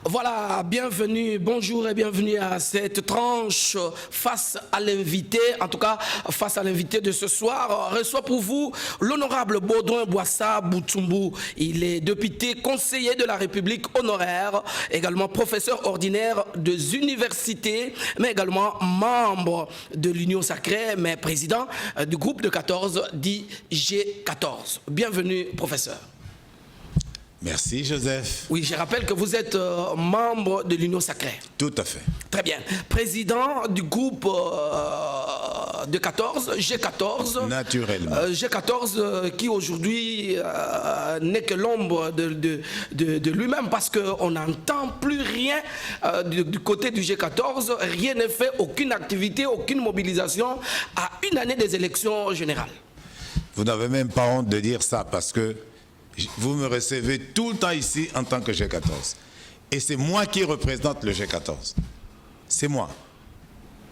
Voilà, bienvenue, bonjour et bienvenue à cette tranche face à l'invité, en tout cas face à l'invité de ce soir. Reçoit pour vous l'honorable Baudouin Boissa Boutsumbu. Il est député conseiller de la République honoraire, également professeur ordinaire des universités, mais également membre de l'Union Sacrée, mais président du groupe de 14 dit G14. Bienvenue, professeur. Merci, Joseph. Oui, je rappelle que vous êtes membre de l'Union Sacrée. Tout à fait. Très bien. Président du groupe de 14, G14. Naturellement. G14 qui aujourd'hui n'est que l'ombre de lui-même parce qu'on n'entend plus rien du côté du G14. Rien n'est fait, aucune activité, aucune mobilisation à une année des élections générales. Vous n'avez même pas honte de dire ça parce que vous me recevez tout le temps ici en tant que G14. Et c'est moi qui représente le G14. C'est moi.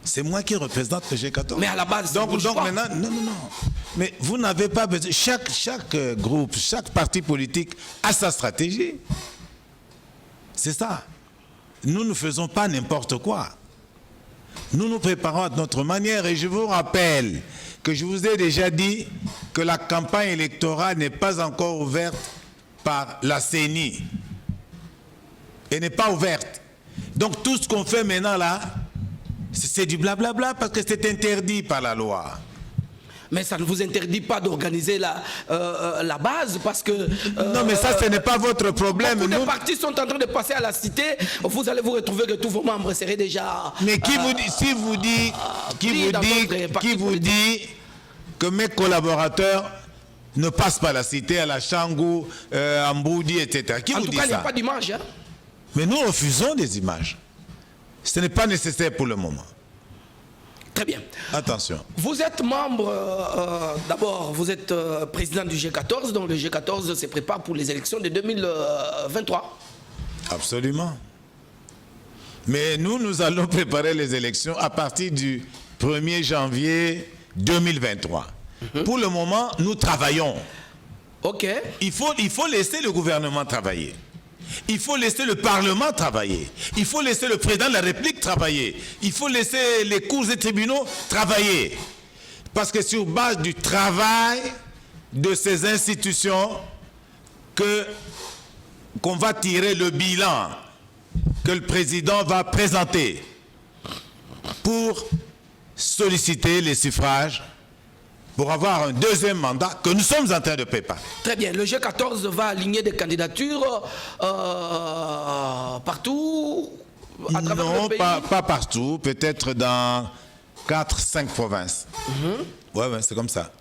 C'est moi qui représente le G14. Mais à la base, donc maintenant, non. Mais vous n'avez pas besoin. Chaque groupe, chaque parti politique a sa stratégie. C'est ça. Nous ne faisons pas n'importe quoi. Nous nous préparons à notre manière et je vous rappelle que je vous ai déjà dit que la campagne électorale n'est pas encore ouverte par la CENI. Elle n'est pas ouverte. Donc tout ce qu'on fait maintenant là, c'est du blablabla parce que c'est interdit par la loi. Mais ça ne vous interdit pas d'organiser la base parce que... non, mais ça, ce n'est pas votre problème. Beaucoup de partis sont en train de passer à la cité. Vous allez vous retrouver que tous vos membres seraient déjà... Mais qui vous dit, qui vous dit que mes collaborateurs ne passent pas à la cité, à la Changou, à Mboudi, etc. Qui vous dit ça? En tout cas, il n'y a pas d'image. Hein? Mais nous refusons des images. Ce n'est pas nécessaire pour le moment. Très bien. Attention. Vous êtes membre, d'abord, vous êtes président du G14, donc le G14 se prépare pour les élections de 2023. Absolument. Mais nous allons préparer les élections à partir du 1er janvier 2023. Pour le moment, nous travaillons. OK. Il faut laisser le gouvernement travailler. Il faut laisser le Parlement travailler. Il faut laisser le président de la République travailler. Il faut laisser les cours et tribunaux travailler. Parce que sur base du travail de ces institutions qu'on va tirer le bilan que le président va présenter pour solliciter les suffrages pour avoir un deuxième mandat que nous sommes en train de préparer. Très bien. Le G14 va aligner des candidatures partout à travers non, le pays. pas partout. Peut-être dans 4-5 provinces. Ouais, c'est comme ça.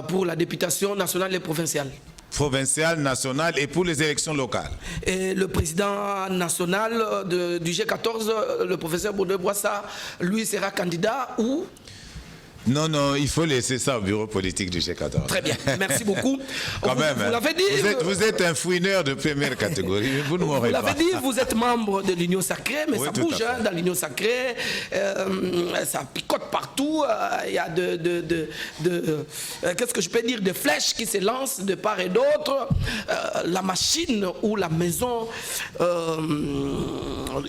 Pour la députation nationale et provinciale. Provinciale, nationale et pour les élections locales. Et le président national du G14, le professeur Baudouin Boissa, lui sera candidat où? Non, il faut laisser ça au bureau politique du G14. Très bien, merci beaucoup. Quand même, vous l'avez dit. Vous êtes un fouineur de première catégorie, vous ne m'aurez pas. Vous l'avez dit, vous êtes membre de l'Union Sacrée, mais oui, ça bouge hein, dans l'Union Sacrée, ça picote partout, il y a qu'est-ce que je peux dire, de flèches qui se lancent de part et d'autre. La machine ou la maison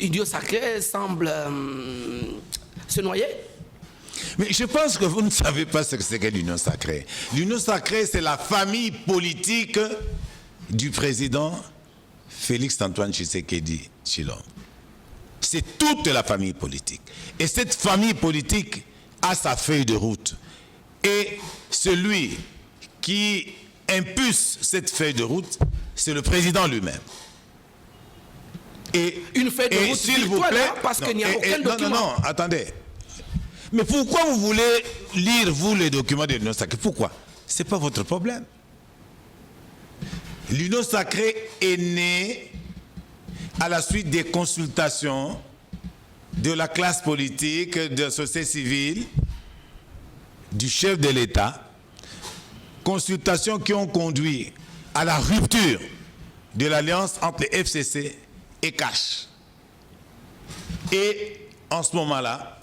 Union Sacrée semble se noyer. Mais je pense que vous ne savez pas ce que c'est que l'Union Sacrée. L'Union Sacrée, c'est la famille politique du président Félix-Antoine Tshisekedi Tshilombo. C'est toute la famille politique. Et cette famille politique a sa feuille de route. Et celui qui impulse cette feuille de route, c'est le président lui-même. Et une feuille de route, s'il vous plaît, parce qu'il n'y a aucun document. Non, attendez. Mais pourquoi vous voulez lire, vous, les documents de l'Union Sacrée? Pourquoi? Ce n'est pas votre problème. L'Union Sacrée est née à la suite des consultations de la classe politique, de la société civile, du chef de l'État, consultations qui ont conduit à la rupture de l'alliance entre les FCC et CACH. Et en ce moment-là,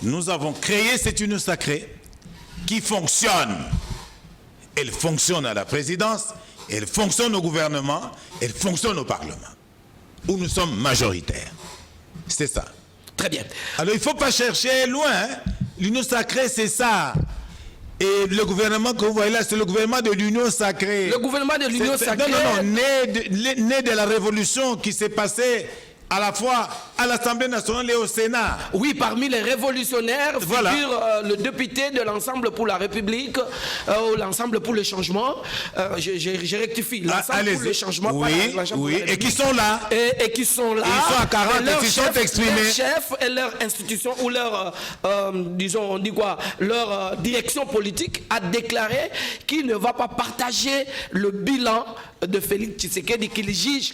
nous avons créé cette union sacrée qui fonctionne. Elle fonctionne à la présidence, elle fonctionne au gouvernement, elle fonctionne au Parlement. où nous sommes majoritaires. C'est ça. Très bien. Alors il ne faut pas chercher loin. Hein. L'union sacrée, c'est ça. Et le gouvernement que vous voyez là, c'est le gouvernement de l'union sacrée. Le gouvernement de l'union sacrée. Non, né de la révolution qui s'est passée à la fois à l'Assemblée nationale et au Sénat. Oui, parmi les révolutionnaires voilà. figure le député de l'Ensemble pour la République, ou l'Ensemble pour le changement. Je rectifie. L'Ensemble pour le changement. Oui, oui. Et qui sont là. Et qui sont là. Ils sont à 40 et ils sont exprimés. Leur chef et leur institution ou leur, disons, on dit quoi, leur direction politique a déclaré qu'il ne va pas partager le bilan de Félix Tshisekedi qu'il juge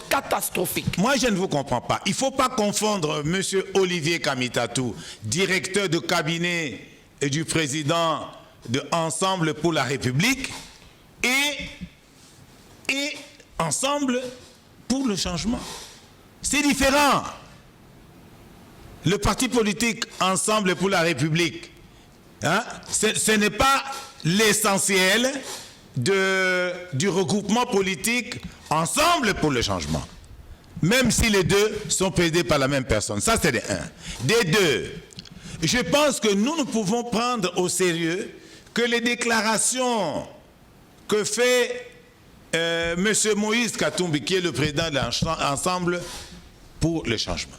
catastrophique. Moi, je ne vous comprends pas. Il ne faut pas confondre M. Olivier Kamitatou, directeur de cabinet du président de Ensemble pour la République, et Ensemble pour le changement. C'est différent. Le parti politique Ensemble pour la République, hein, ce n'est pas l'essentiel du regroupement politique Ensemble pour le changement. Même si les deux sont présidés par la même personne. Ça, c'est des un. Des deux, je pense que nous ne pouvons prendre au sérieux que les déclarations que fait M. Moïse Katumbi, qui est le président de l'Ensemble pour le changement.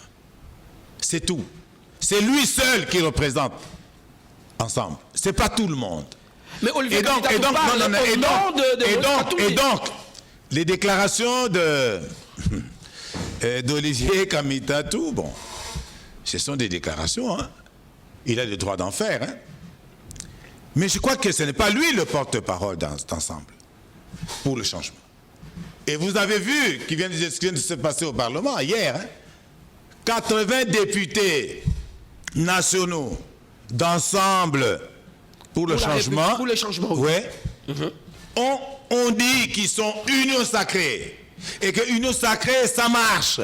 C'est tout. C'est lui seul qui représente Ensemble. Ce n'est pas tout le monde. Mais Olivier et donc, les déclarations d'Olivier Kamitatou, bon, ce sont des déclarations, hein. Il a le droit d'en faire, hein. Mais je crois que ce n'est pas lui le porte-parole d'Ensemble pour le changement. Et vous avez vu ce qui vient de se passer au Parlement hier, hein. 80 députés nationaux d'Ensemble pour le changement, oui. Ouais, ont dit qu'ils sont union sacrée. Et que union sacrée, ça marche.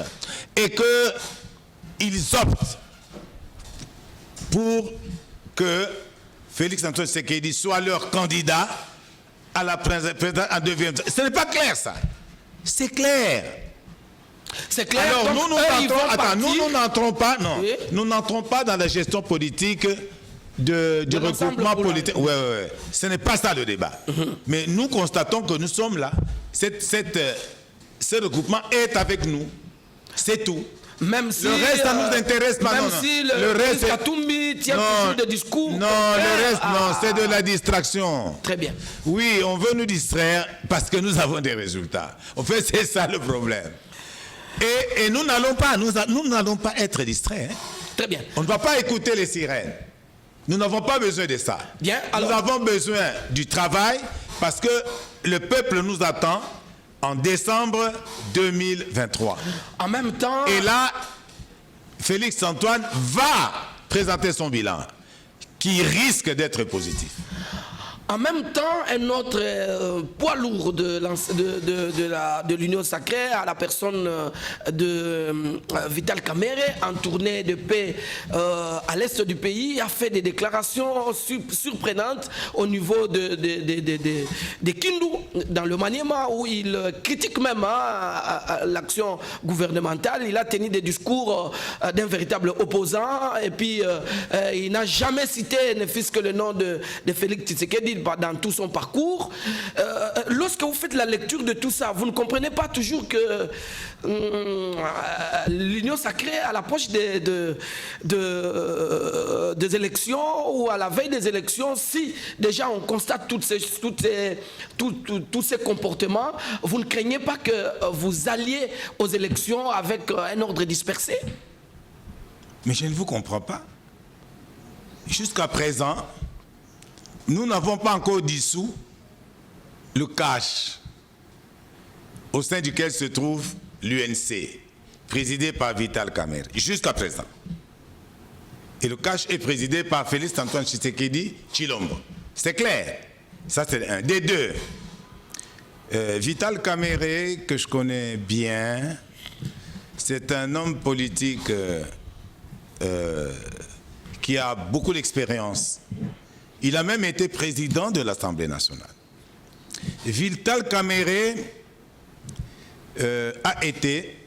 Et qu'ils optent pour que Félix Antoine Tshisekedi soit leur candidat à la présidence en deuxième. Ce n'est pas clair, ça. C'est clair. C'est clair. Alors, nous n'entrons pas, non. Oui. Nous n'entrons pas dans la gestion politique du regroupement politique. Oui. Ce n'est pas ça le débat. Mais nous constatons que nous sommes là. Ce regroupement est avec nous. C'est tout. Même si le reste, ça nous intéresse pas. Même non, si le reste, Katumbi tient toujours des discours. Non, le reste, non, c'est de la distraction. Très bien. Oui, on veut nous distraire parce que nous avons des résultats. En fait, c'est ça le problème. Et nous n'allons pas être distraits. Hein. Très bien. On ne va pas écouter les sirènes. Nous n'avons pas besoin de ça. Bien, alors... Nous avons besoin du travail parce que le peuple nous attend en décembre 2023. En même temps... Et là, Félix Antoine va présenter son bilan qui risque d'être positif. En même temps, un autre poids lourd de l'Union sacrée, à la personne de Vital Kamerhe, en tournée de paix à l'est du pays, a fait des déclarations surprenantes au niveau de Kindu, dans le Maniema, où il critique même l'action gouvernementale. Il a tenu des discours d'un véritable opposant, et puis il n'a jamais cité, ne fût-ce que le nom de Félix Tshisekedi dans tout son parcours. Lorsque vous faites la lecture de tout ça, vous ne comprenez pas toujours que l'Union sacrée, à l'approche des élections ou à la veille des élections, si déjà on constate tous ces comportements, vous ne craignez pas que vous alliez aux élections avec un ordre dispersé? Mais je ne vous comprends pas. Jusqu'à présent, nous n'avons pas encore dissous le CACH, au sein duquel se trouve l'UNC, présidé par Vital Kamerhe, jusqu'à présent. Et le CACH est présidé par Félix Antoine Tshisekedi Tshilombo. C'est clair. Ça, c'est un. Des deux. Vital Kamerhe, que je connais bien, c'est un homme politique qui a beaucoup d'expérience. Il a même été président de l'Assemblée nationale. Vital Kamerhe a été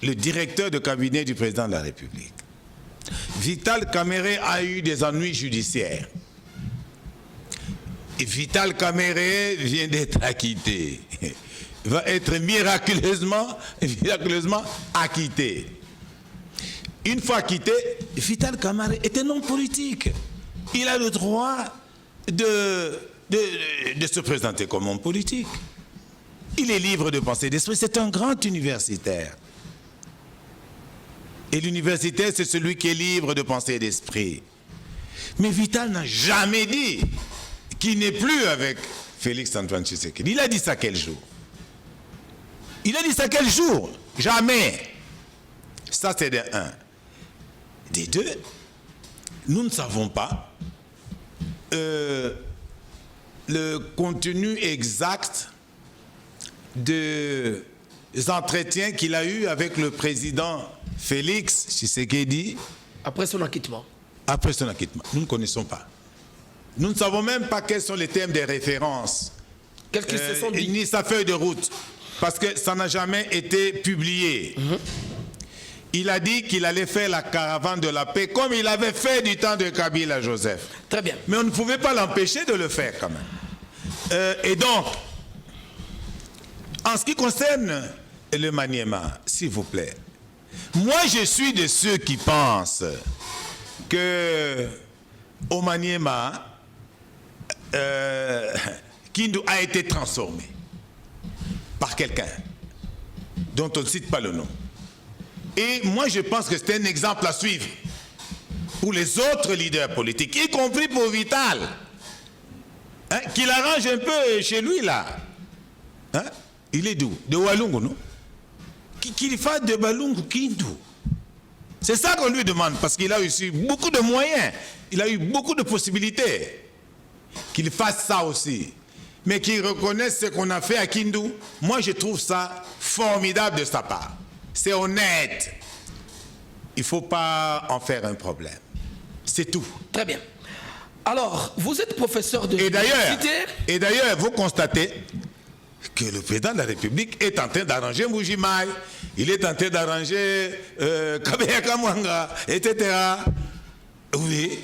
le directeur de cabinet du président de la République. Vital Kamerhe a eu des ennuis judiciaires. Et Vital Kamerhe vient d'être acquitté. Il va être miraculeusement acquitté. Une fois acquitté, Vital Kamerhe est un homme politique. Il a le droit de se présenter comme homme politique. Il est libre de penser d'esprit. C'est un grand universitaire. Et l'universitaire, c'est celui qui est libre de penser d'esprit. Mais Vital n'a jamais dit qu'il n'est plus avec Félix Antoine Tshisekedi. Il a dit ça quel jour? Il a dit ça quel jour? Jamais. Ça, c'est de un. Des deux, nous ne savons pas le contenu exact des entretiens qu'il a eus avec le président Félix Tshisekedi. Après son acquittement. Après son acquittement. Nous ne connaissons pas. Nous ne savons même pas quels sont les thèmes des références. Qu'est-ce qu'ils se sont dit? Ni sa feuille de route. Parce que ça n'a jamais été publié. Il a dit qu'il allait faire la caravane de la paix comme il avait fait du temps de Kabila Joseph. Très bien. Mais on ne pouvait pas l'empêcher de le faire quand même. Et donc, en ce qui concerne le Maniema, s'il vous plaît, moi je suis de ceux qui pensent que au Maniema, Kindu a été transformé par quelqu'un dont on ne cite pas le nom. Et moi, je pense que c'est un exemple à suivre pour les autres leaders politiques, y compris pour Vital, hein, qu'il arrange un peu chez lui, là. Hein? Il est d'où? De Walungu, non? Qu'il fasse de Walungu Kindu. C'est ça qu'on lui demande, parce qu'il a eu beaucoup de moyens, il a eu beaucoup de possibilités. Qu'il fasse ça aussi. Mais qu'il reconnaisse ce qu'on a fait à Kindu, moi, je trouve ça formidable de sa part. C'est honnête. Il ne faut pas en faire un problème. C'est tout. Très bien. Alors, vous êtes professeur de l'université. Et d'ailleurs, vous constatez que le président de la République est en train d'arranger Mbujimaï, il est en train d'arranger Kabeya Kamwanga, etc. Oui.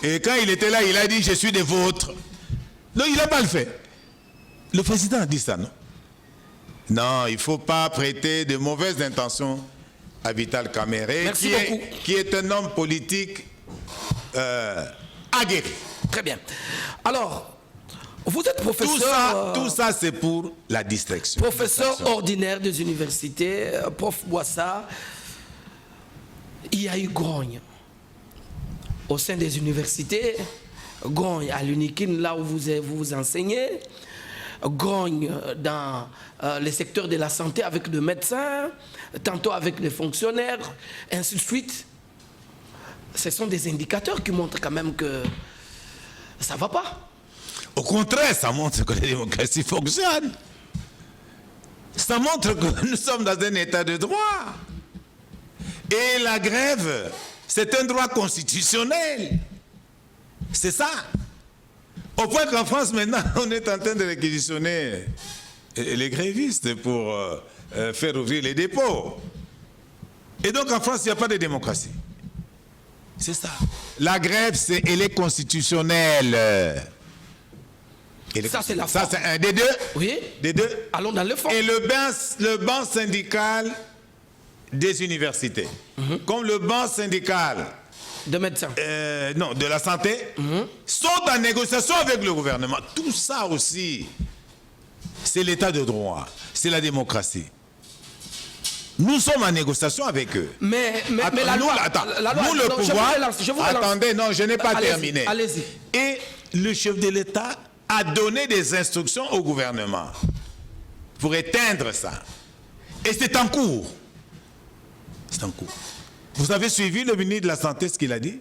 Et quand il était là, il a dit « Je suis des vôtres ». Non, il n'a pas le fait. Le président a dit ça, non? Non, il ne faut pas prêter de mauvaises intentions à Vital Kamerhe, qui est un homme politique aguerri. Très bien. Alors, vous êtes professeur... Tout ça c'est pour la distraction. Professeur ordinaire des universités, prof Boissa. Il y a eu grogne au sein des universités, grogne à l'UNIKIN, là où vous enseignez, grogne dans les secteurs de la santé avec le médecin, tantôt avec les fonctionnaires, ainsi de suite. Ce sont des indicateurs qui montrent quand même que ça ne va pas. Au contraire, ça montre que la démocratie fonctionne. Ça montre que nous sommes dans un état de droit. Et la grève, c'est un droit constitutionnel. C'est ça. Au point qu'en France, maintenant, on est en train de réquisitionner les grévistes pour faire ouvrir les dépôts. Et donc, en France, il n'y a pas de démocratie. C'est ça. La grève, elle est constitutionnelle. Ça, c'est la forme. Ça, c'est un des deux. Oui. Des deux. Allons dans le fond. Et le banc syndical des universités, comme le banc syndical de médecins, non, de la santé, sont en négociation avec le gouvernement. Tout ça aussi, c'est l'état de droit, c'est la démocratie. Nous sommes en négociation avec eux. Mais la loi, nous, le pouvoir... Attendez, non, je n'ai pas terminé. Allez-y. Et le chef de l'État a donné des instructions au gouvernement pour éteindre ça. Et c'est en cours. C'est en cours. Vous avez suivi le ministre de la Santé, ce qu'il a dit?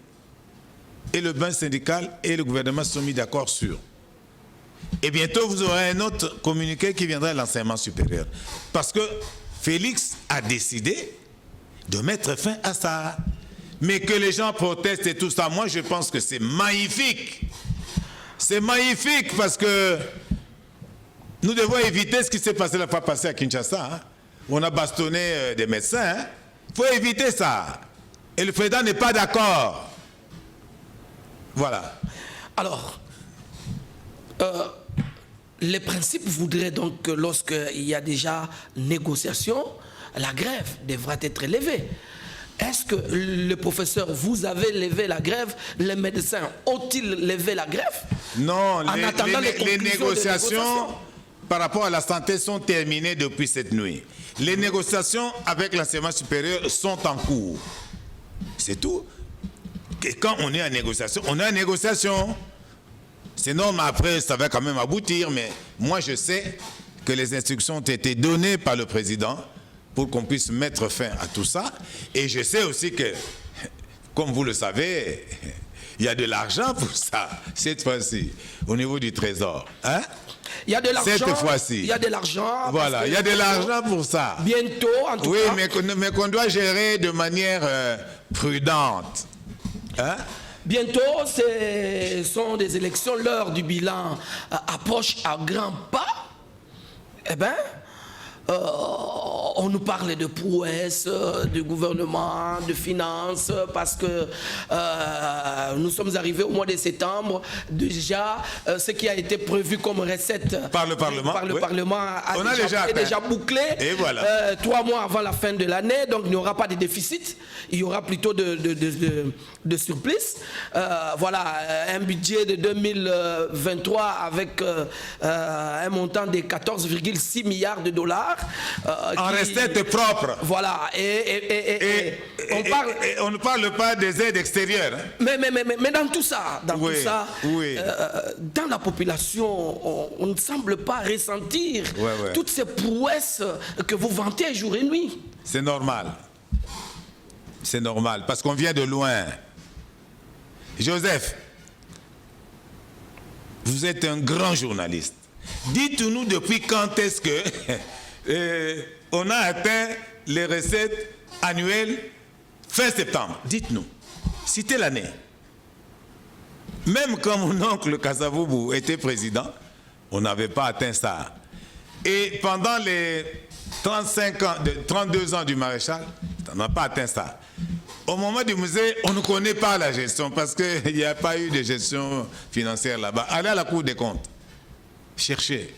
Et le bain syndical et le gouvernement se sont mis d'accord sur. Et bientôt, vous aurez un autre communiqué qui viendra de l'enseignement supérieur. Parce que Félix a décidé de mettre fin à ça. Mais que les gens protestent et tout ça, moi je pense que c'est magnifique. C'est magnifique parce que nous devons éviter ce qui s'est passé la fois passée à Kinshasa, hein, on a bastonné des médecins. Il faut éviter ça. Et le président n'est pas d'accord. Voilà. Alors, les principes voudraient donc que lorsqu'il y a déjà négociation, la grève devra être levée. Est-ce que le professeur, vous avez levé la grève? Les médecins ont-ils levé la grève? Non, En attendant les négociations par rapport à la santé sont terminées depuis cette nuit. Les négociations avec l'enseignement supérieur sont en cours. C'est tout. Et quand on est en négociation, on est en négociation. C'est normal, après, ça va quand même aboutir, mais moi, je sais que les instructions ont été données par le président pour qu'on puisse mettre fin à tout ça. Et je sais aussi que, comme vous le savez, il y a de l'argent pour ça, cette fois-ci, au niveau du Trésor. Hein? Il y a de l'argent. Cette fois-ci. Il y a de l'argent. Voilà, il y a de l'argent pour ça. Bientôt, en tout oui, cas. Oui, mais qu'on doit gérer de manière prudente. Hein? Bientôt, ce sont des élections, l'heure du bilan approche à grands pas. Eh bien, on nous parle de prouesses, du gouvernement, de finances, parce que nous sommes arrivés au mois de septembre. Déjà, ce qui a été prévu comme recette par le Parlement, Parlement a déjà bouclé. Et voilà. 3 mois avant la fin de l'année, donc il n'y aura pas de déficit, il y aura plutôt de surplus. Voilà, un budget de 2023 avec un montant de 14,6 milliards de dollars. En recette propre. Voilà, et on ne parle pas des aides extérieures. Hein. Mais dans tout ça, oui. Dans la population, on ne semble pas ressentir toutes ces prouesses que vous vantez jour et nuit. C'est normal. C'est normal, parce qu'on vient de loin. Joseph, vous êtes un grand journaliste. Dites-nous depuis quand est-ce que on a atteint les recettes annuelles fin septembre. Dites-nous. Citez l'année. Même quand mon oncle Kasavubu était président, on n'avait pas atteint ça. Et pendant les 32 ans du maréchal, on n'a pas atteint ça. Au moment du musée, on ne connaît pas la gestion parce qu'il n'y a pas eu de gestion financière là-bas. Allez à la Cour des comptes. Cherchez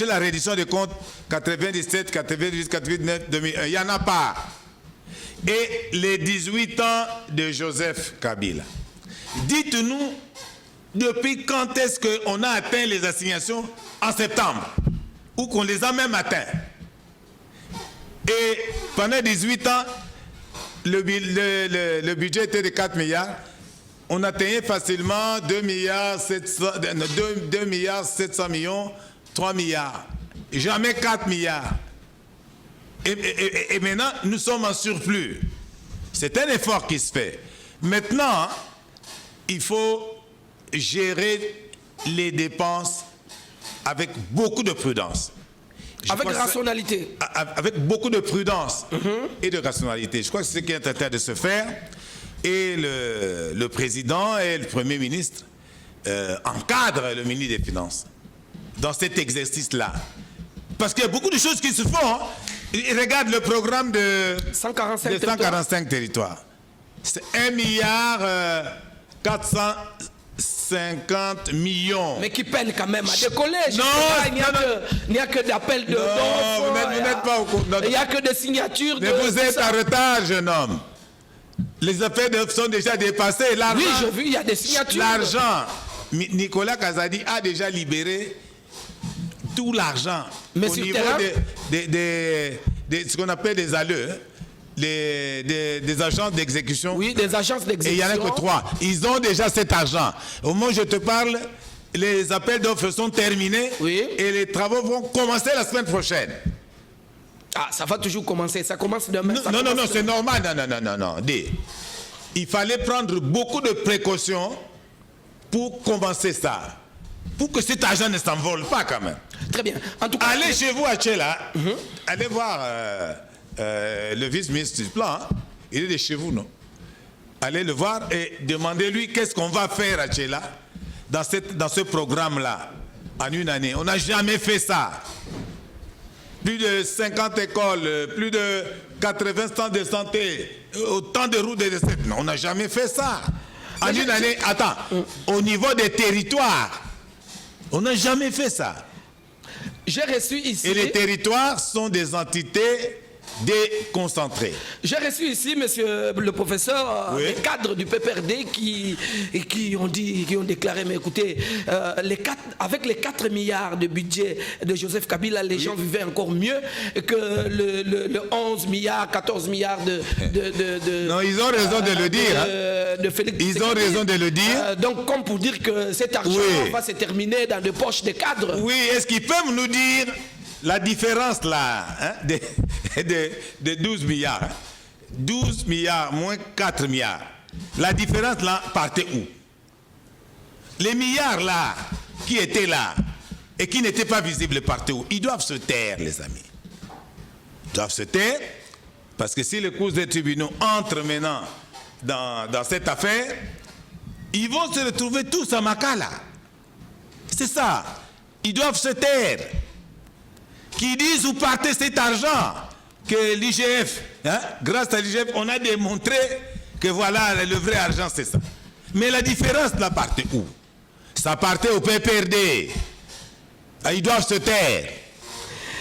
la reddition des comptes 97, 98, 99, 2001. Il n'y en a pas. Et les 18 ans de Joseph Kabila. Dites-nous, depuis quand est-ce qu'on a atteint les assignations en septembre? Ou qu'on les a même atteints? Et pendant 18 ans, le budget était de 4 milliards. On atteignait facilement 2 milliards 700 millions, 3 milliards. Jamais 4 milliards. Et maintenant, nous sommes en surplus. C'est un effort qui se fait. Maintenant, il faut gérer les dépenses avec beaucoup de prudence. Avec rationalité. Avec beaucoup de prudence et de rationalité. Je crois que c'est ce qui est en train de se faire. Et le président et le Premier ministre encadrent le ministre des Finances dans cet exercice-là. Parce qu'il y a beaucoup de choses qui se font. Hein. Regarde le programme de 145 territoires. C'est 1 milliard 450 millions. Mais qui peine quand même à décoller. Non, il n'y a que d'appels de non, vous n'êtes pas au courant. Il n'y a que des signatures. Mais vous êtes en retard, jeune homme. Les affaires sont déjà dépassées. Oui, j'ai vu, il y a des signatures. L'argent, Nicolas Kazadi a déjà libéré tout l'argent au niveau de ce qu'on appelle des ALE, des agences d'exécution. Oui, des agences d'exécution. Et il n'y en a que 3. Ils ont déjà cet argent. Au moment où je te parle, les appels d'offres sont terminés et les travaux vont commencer la semaine prochaine. Ah, ça va toujours commencer. Ça commence demain. Non, c'est normal. Non. Il fallait prendre beaucoup de précautions pour commencer ça. Pour que cet argent ne s'envole pas quand même. Très bien. En tout cas, allez chez vous à Tchéla. Allez voir le vice-ministre du plan. Hein. Il est de chez vous, non? Allez le voir et demandez-lui qu'est-ce qu'on va faire à Tchéla dans ce programme-là en une année. On n'a jamais fait ça. plus de 50 écoles, plus de 80 centres de santé, autant de routes de décès. Non, on n'a jamais fait ça. En une année, attends, au niveau des territoires, on n'a jamais fait ça. J'ai reçu ici... Et les territoires sont des entités déconcentrées. J'ai reçu ici, monsieur le professeur, Oui. les cadres du PPRD qui ont déclaré, mais écoutez, avec les 4 milliards de budget de Joseph Kabila, les gens vivaient encore mieux que le 11 milliards, 14 milliards de Non, ils ont raison de le dire. de Félix Ils ont raison de le dire. donc, comme pour dire que cet argent Oui. va se terminer dans les poches des cadres. Oui, est-ce qu'ils peuvent nous dire la différence là, hein, de 12 milliards, 12 milliards moins 4 milliards, la différence là partait où? Les milliards là, qui étaient là et qui n'étaient pas visibles partaient où? Ils doivent se taire, les amis. Ils doivent se taire, parce que si les cours des tribunaux entrent maintenant dans cette affaire, ils vont se retrouver tous à Makala. C'est ça. Ils doivent se taire. Qui disent où partait cet argent que l'IGF, hein, grâce à l'IGF, on a démontré que voilà, le vrai argent, c'est ça. Mais la différence, là, partait où? Ça partait au PPRD. Ils doivent se taire.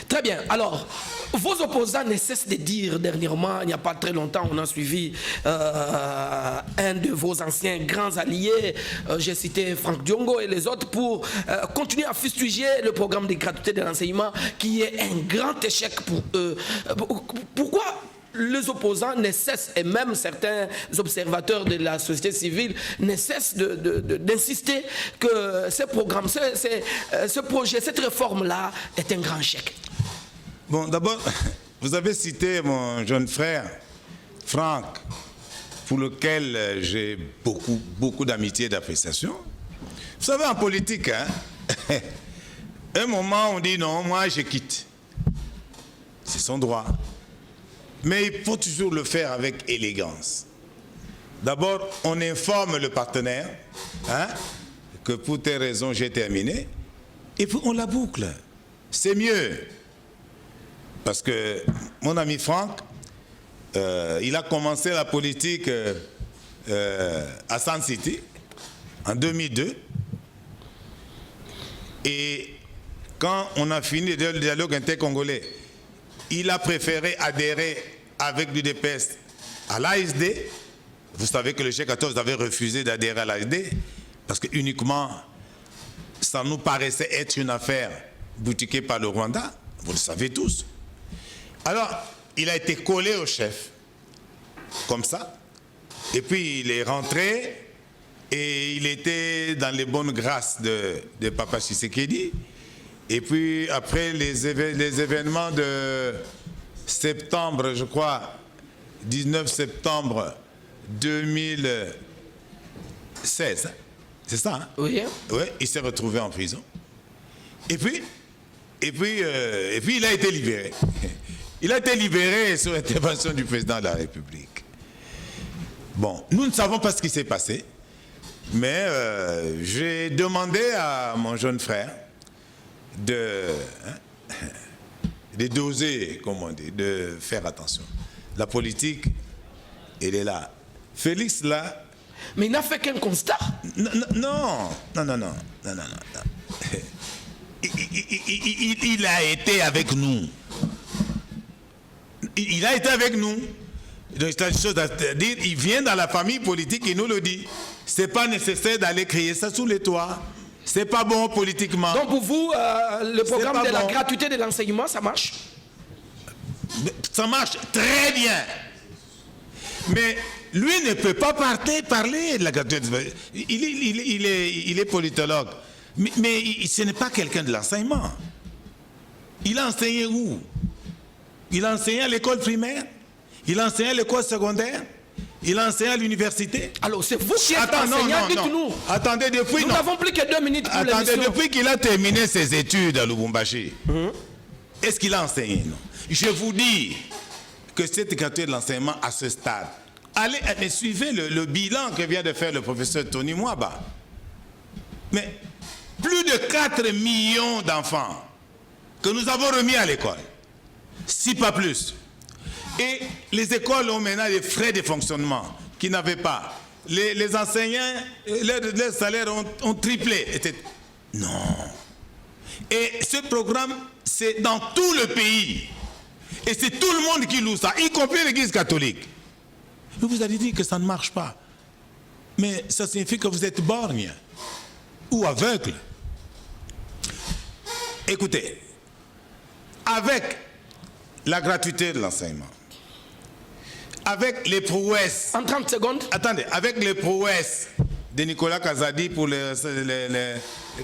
Très bien. Alors, vos opposants ne cessent de dire dernièrement, il n'y a pas très longtemps, on a suivi un de vos anciens grands alliés, j'ai cité Franck Diongo et les autres, pour continuer à fustiger le programme de gratuité de l'enseignement qui est un grand échec pour eux. Pourquoi les opposants ne cessent, et même certains observateurs de la société civile ne cessent d'insister que ce programme, ce projet, cette réforme-là est un grand échec? Bon, d'abord, vous avez cité mon jeune frère, Franck, pour lequel j'ai beaucoup d'amitié et d'appréciation. Vous savez, en politique, hein, un moment, on dit non, moi, je quitte. C'est son droit. Mais il faut toujours le faire avec élégance. D'abord, on informe le partenaire, hein, que pour telle raison, j'ai terminé, et puis on la boucle. C'est mieux. Parce que mon ami Franck, il a commencé la politique à Sun City en 2002. Et quand on a fini le dialogue intercongolais, il a préféré adhérer avec l'UDPS à l'ASD. Vous savez que le G 14 avait refusé d'adhérer à l'ASD parce que uniquement ça nous paraissait être une affaire boutiquée par le Rwanda. Vous le savez tous. Alors, il a été collé au chef, comme ça, et puis il est rentré, et il était dans les bonnes grâces de Papa Tshisekedi, et puis après les événements de septembre, je crois, 19 septembre 2016, hein, c'est ça, hein? Oui. Oui, il s'est retrouvé en prison, et puis il a été libéré. Il a été libéré sur intervention du président de la République. Bon, nous ne savons pas ce qui s'est passé, mais j'ai demandé à mon jeune frère de doser, comme on dit, de faire attention. La politique, elle est là. Félix, là... Mais il n'a fait qu'un constat. Non. Il a été avec nous. Il a été avec nous. Donc, c'est une chose à dire. Il vient dans la famille politique, il nous le dit. Ce n'est pas nécessaire d'aller crier ça sous les toits. Ce n'est pas bon politiquement. Donc pour vous, le programme de la bon. gratuité de l'enseignement, ça marche? Ça marche très bien. Mais lui ne peut pas parler de la gratuité. Il est politologue. Mais ce n'est pas quelqu'un de l'enseignement. Il a enseigné où? Il a enseigné à l'école primaire, il a enseigné à l'école secondaire, il a enseigné à l'université. Alors c'est vous qui êtes enseignant, dites-nous. Attendez, depuis... Nous n'avons plus que 2 minutes pour l'émission. Depuis qu'il a terminé ses études à Lubumbashi, est-ce qu'il a enseigné? Non. Je vous dis que cette gratuité de l'enseignement à ce stade, allez, mais suivez le bilan que vient de faire le professeur Tony Mwaba. Mais plus de 4 millions d'enfants que nous avons remis à l'école. si pas plus. Et les écoles ont maintenant des frais de fonctionnement qu'ils n'avaient pas. Les enseignants, leurs salaires ont triplé. Non. Et ce programme, c'est dans tout le pays. Et c'est tout le monde qui loue ça, y compris l'Église catholique. Vous allez dire que ça ne marche pas. Mais ça signifie que vous êtes borgne ou aveugle. Écoutez, avec la gratuité de l'enseignement, avec les prouesses... En 30 secondes. Attendez, avec les prouesses de Nicolas Kazadi pour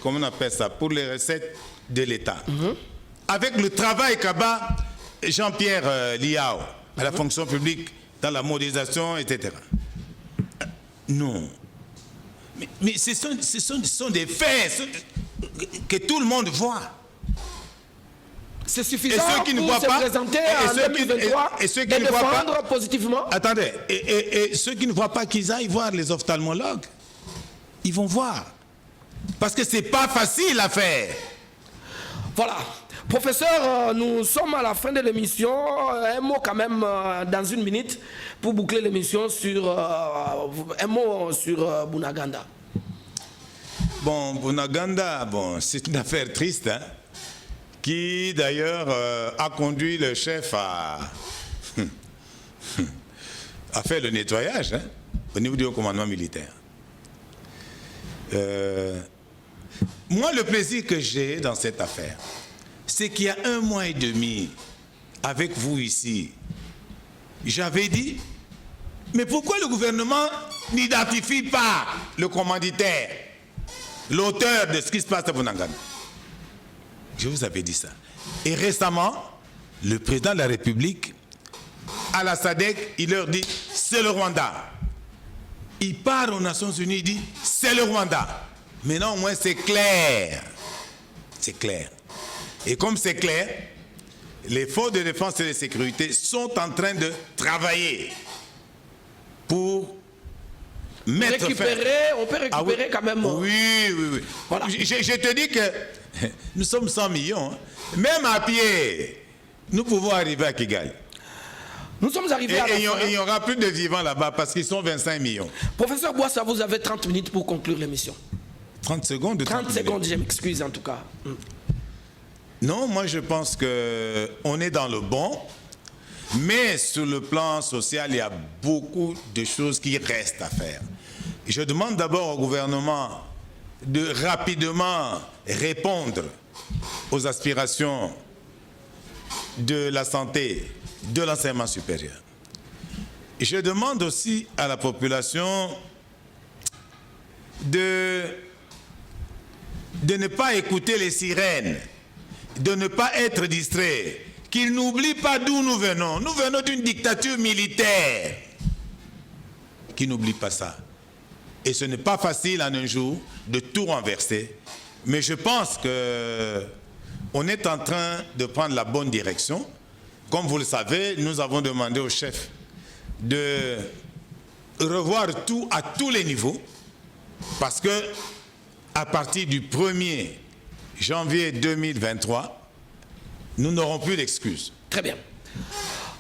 comment on appelle ça, pour les recettes de l'État. Avec le travail qu'a Jean-Pierre Liao à la fonction publique dans la modernisation, etc. Non. Mais ce sont des faits que tout le monde voit. C'est suffisant pour se présenter en 2023 et défendre positivement. Attendez, et ceux qui ne voient pas, qu'ils aillent voir les ophtalmologues. Ils vont voir. Parce que ce n'est pas facile à faire. Voilà. Professeur, nous sommes à la fin de l'émission. Un mot quand même dans une minute pour boucler l'émission sur un mot sur Bounaganda. Bon, Bounaganda, bon, c'est une affaire triste, hein, qui d'ailleurs a conduit le chef à faire le nettoyage, hein, au niveau du haut commandement militaire. Moi, le plaisir que j'ai dans cette affaire, c'est qu'il y a 1 mois et demi, avec vous ici, j'avais dit, mais pourquoi le gouvernement n'identifie pas le commanditaire, l'auteur de ce qui se passe à Bounaganda? Je vous avais dit ça. Et récemment, le président de la République, à la SADC, il leur dit, c'est le Rwanda. Il part aux Nations Unies, il dit, c'est le Rwanda. Maintenant, au moins, c'est clair. C'est clair. Et comme c'est clair, les forces de défense et de sécurité sont en train de travailler pour mettre fin. On peut récupérer quand même. Oui. Voilà. Je te dis que nous sommes 100 millions. Hein. Même à pied, nous pouvons arriver à Kigali. Nous sommes arrivés à la fin. Il n'y aura plus de vivants là-bas parce qu'ils sont 25 millions. Professeur Boissa, vous avez 30 minutes pour conclure l'émission. 30 secondes 30 secondes, je m'excuse en tout cas. Non, moi je pense qu'on est dans le bon, mais sur le plan social, il y a beaucoup de choses qui restent à faire. Je demande d'abord au gouvernement de rapidement répondre aux aspirations de la santé, de l'enseignement supérieur. Je demande aussi à la population de ne pas écouter les sirènes, de ne pas être distrait, qu'ils n'oublient pas d'où nous venons. Nous venons d'une dictature militaire. Qu'ils n'oublient pas ça. Et ce n'est pas facile en un jour de tout renverser. Mais je pense qu'on est en train de prendre la bonne direction. Comme vous le savez, nous avons demandé au chef de revoir tout à tous les niveaux. Parce que à partir du 1er janvier 2023, nous n'aurons plus d'excuses. Très bien.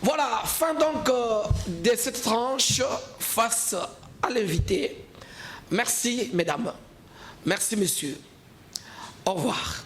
Voilà, fin donc de cette tranche face à l'invité. Merci, mesdames. Merci, messieurs. Au revoir.